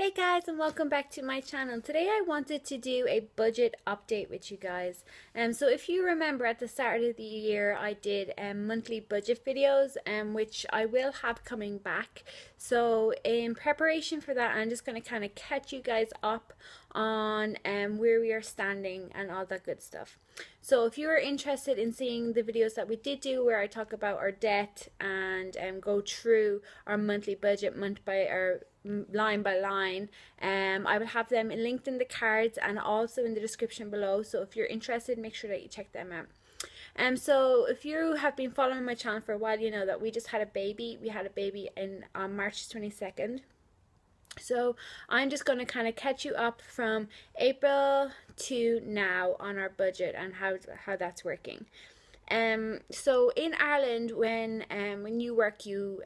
Hey guys, and welcome back to my channel. Today I wanted to do a budget update with you guys. So if you remember at the start of the year I did monthly budget videos which I will have coming back. So in preparation for that, I'm just going to kind of catch you guys up on where we are standing and all that good stuff. So if you are interested in seeing the videos that we did do where I talk about our debt and go through our monthly budget month by or line by line, I will have them linked in the cards and also in the description below. So if you're interested, make sure that you check them out. So if you have been following my channel for a while, you know that we just had a baby. We had a baby in on March 22nd. So I'm just going to kind of catch you up from April to now on our budget and how that's working. So in Ireland, when you work, you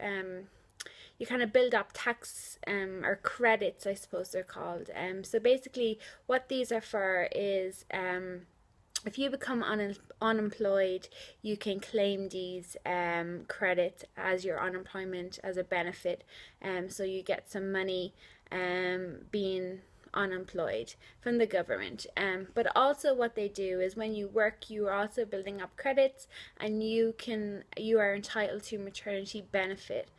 kind of build up tax or credits, I suppose they're called. So basically what these are for is if you become unemployed, you can claim these credits as your unemployment as a benefit. So you get some money being unemployed from the government. But also what they do is when you work, you are also building up credits, and you are entitled to maternity benefit.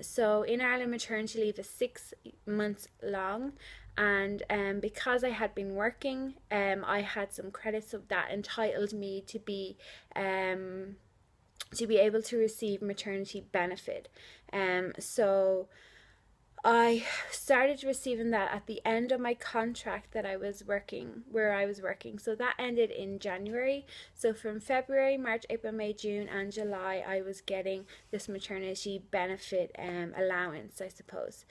So in Ireland, maternity leave is 6 months long, and because I had been working, I had some credits of that entitled me to be able to receive maternity benefit. So I started receiving that at the end of my contract that I was working, where I was working. So that ended in January. So from February, March, April, May, June, and July, I was getting this maternity benefit allowance, I suppose.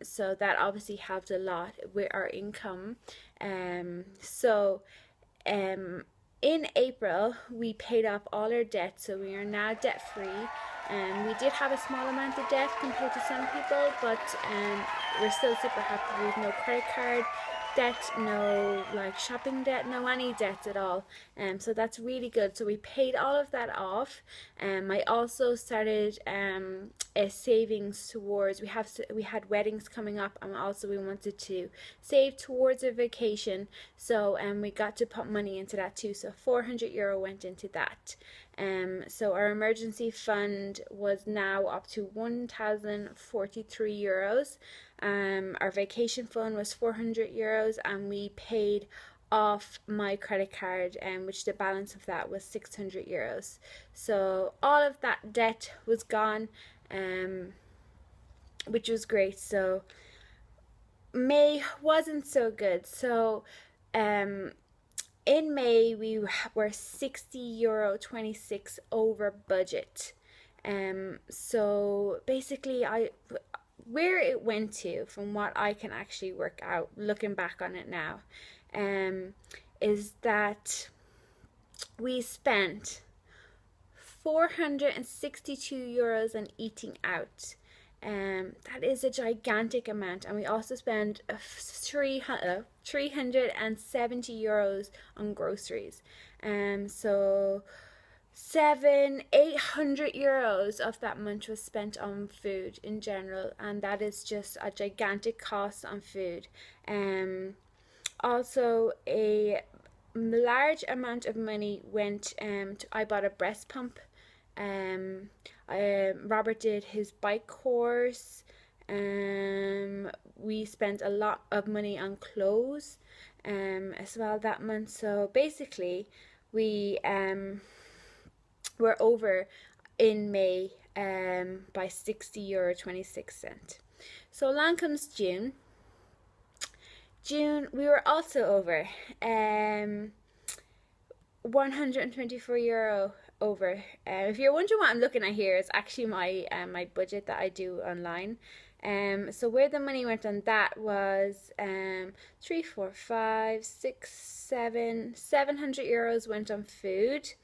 So that obviously helped a lot with our income. In April, we paid off all our debt, so we are now debt free. We did have a small amount of debt compared to some people, but we're still super happy. We have no credit card debt, no like shopping debt, no any debt at all. So that's really good. So we paid all of that off. I also started a savings towards, we had weddings coming up, and also we wanted to save towards a vacation. So we got to put money into that too. So €400 went into that. So our emergency fund was now up to €1,043. Our vacation fund was €400, and we paid off my credit card, which the balance of that was €600. So all of that debt was gone, which was great. So May wasn't so good. So in May, we were €60.26 over budget. So basically, where it went to, from what I can actually work out, looking back on it now, is that we spent €462 on eating out. That is a gigantic amount, and we also spent €370 on groceries. So €800 of that month was spent on food in general, and that is just a gigantic cost on food. Also a large amount of money went I bought a breast pump. Robert did his bike course. We spent a lot of money on clothes as well that month. So basically we were over in May by €60.26. So along comes June. We were also over €124 over. If you're wondering what I'm looking at here, it's actually my my budget that I do online. So where the money went on that was 3, 4, 5, 6, 7, €700 went on food.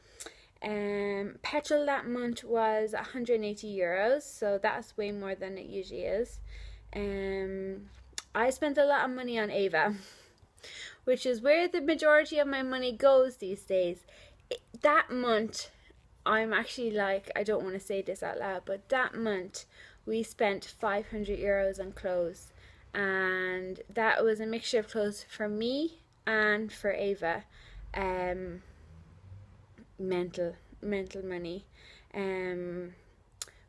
Petrol that month was €180, so that's way more than it usually is. I spent a lot of money on Ava, which is where the majority of my money goes these days. That month, I'm actually like, I don't want to say this out loud, but that month we spent €500 on clothes, and that was a mixture of clothes for me and for Ava. Mental money.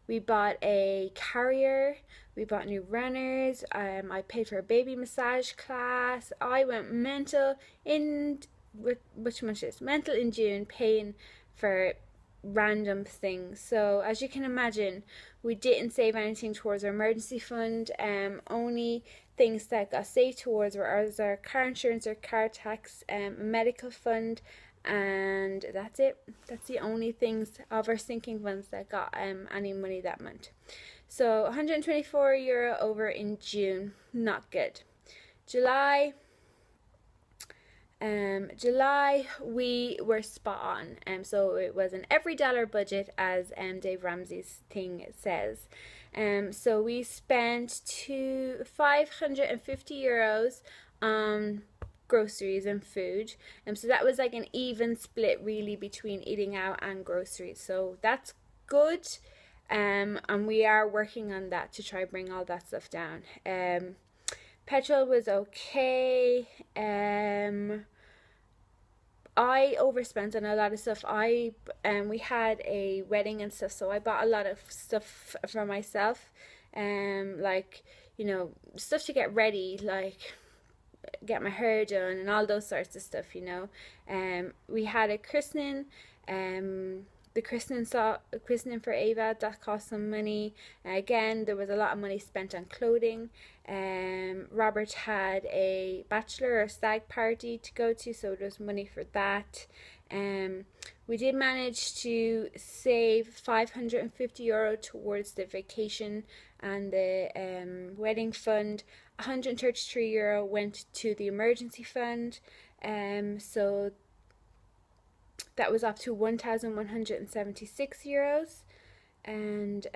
We bought a carrier, we bought new runners, I paid for a baby massage class. I went mental in which month is mental in June, paying for random things. So as you can imagine, we didn't save anything towards our emergency fund. Only things that got saved towards were our car insurance, our car tax, medical fund, and that's it. That's the only things of our sinking funds that got any money that month. So €124 over in June, not good. July we were spot on. So it was an every dollar budget, as Dave Ramsey's thing says. So we spent €550 on groceries and food, so that was like an even split really between eating out and groceries, so that's good. And we are working on that to try bring all that stuff down. Petrol was okay. I overspent on a lot of stuff. We had a wedding and stuff, so I bought a lot of stuff for myself, like, you know, stuff to get ready, like get my hair done and all those sorts of stuff, you know. We had a christening, the christening for Ava, that cost some money. Again, there was a lot of money spent on clothing. Robert had a bachelor or stag party to go to, so there's money for that. We did manage to save €550 towards the vacation and the wedding fund. €133 went to the emergency fund, so that was up to €1,176. And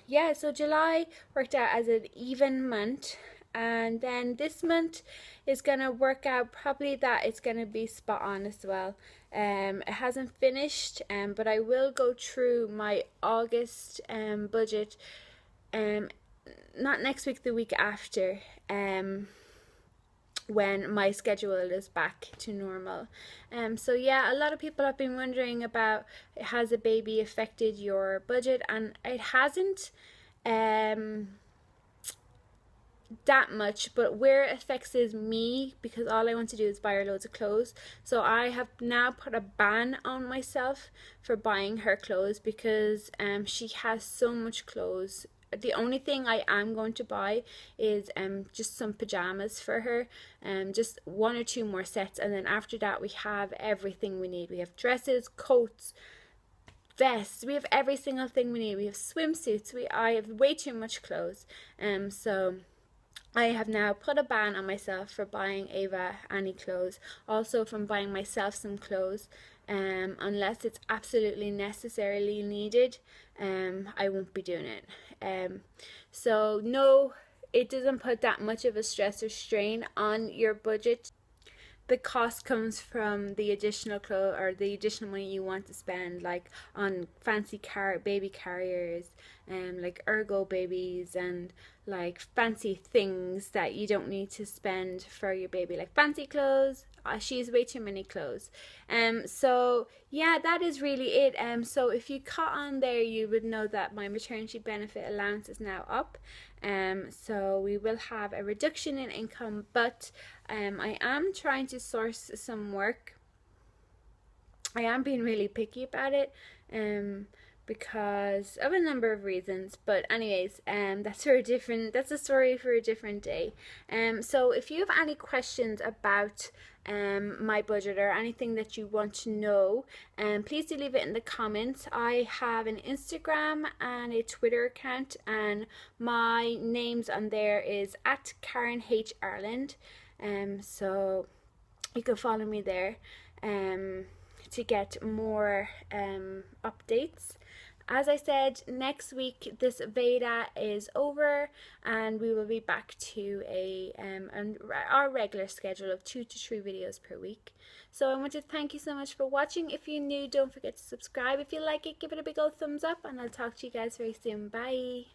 yeah, so July worked out as an even month, and then this month is gonna work out probably that it's gonna be spot on as well. It hasn't finished, but I will go through my August budget, not next week, the week after, when my schedule is back to normal. So yeah, a lot of people have been wondering about, has a baby affected your budget? And it hasn't that much, but where it affects is me, because all I want to do is buy her loads of clothes. So I have now put a ban on myself for buying her clothes, because she has so much clothes. The only thing I am going to buy is just some pajamas for her, just 1 or 2 more sets, and then after that we have everything we need. We have dresses, coats, vests, we have every single thing we need. We have swimsuits. I have way too much clothes, so I have now put a ban on myself for buying Ava any clothes, also from buying myself some clothes, unless it's absolutely necessarily needed. I won't be doing it. So no, it doesn't put that much of a stress or strain on your budget. The cost comes from the additional clothes or the additional money you want to spend, like on fancy baby carriers, like ergo babies, and like fancy things that you don't need to spend for your baby, like fancy clothes. She has way too many clothes. So yeah, that is really it. So if you caught on there, you would know that my maternity benefit allowance is now up. So we will have a reduction in income, but I am trying to source some work. I am being really picky about it, because of a number of reasons, but anyways, that's a story for a different day. So if you have any questions about my budget or anything that you want to know, please do leave it in the comments. I have an Instagram and a Twitter account, and my names on there is at Karen H Ireland, so you can follow me there to get more updates. As I said, next week this VEDA is over, and we will be back to our regular schedule of 2 to 3 videos per week. So I want to thank you so much for watching. If you're new, don't forget to subscribe. If you like it, give it a big old thumbs up, and I'll talk to you guys very soon. Bye.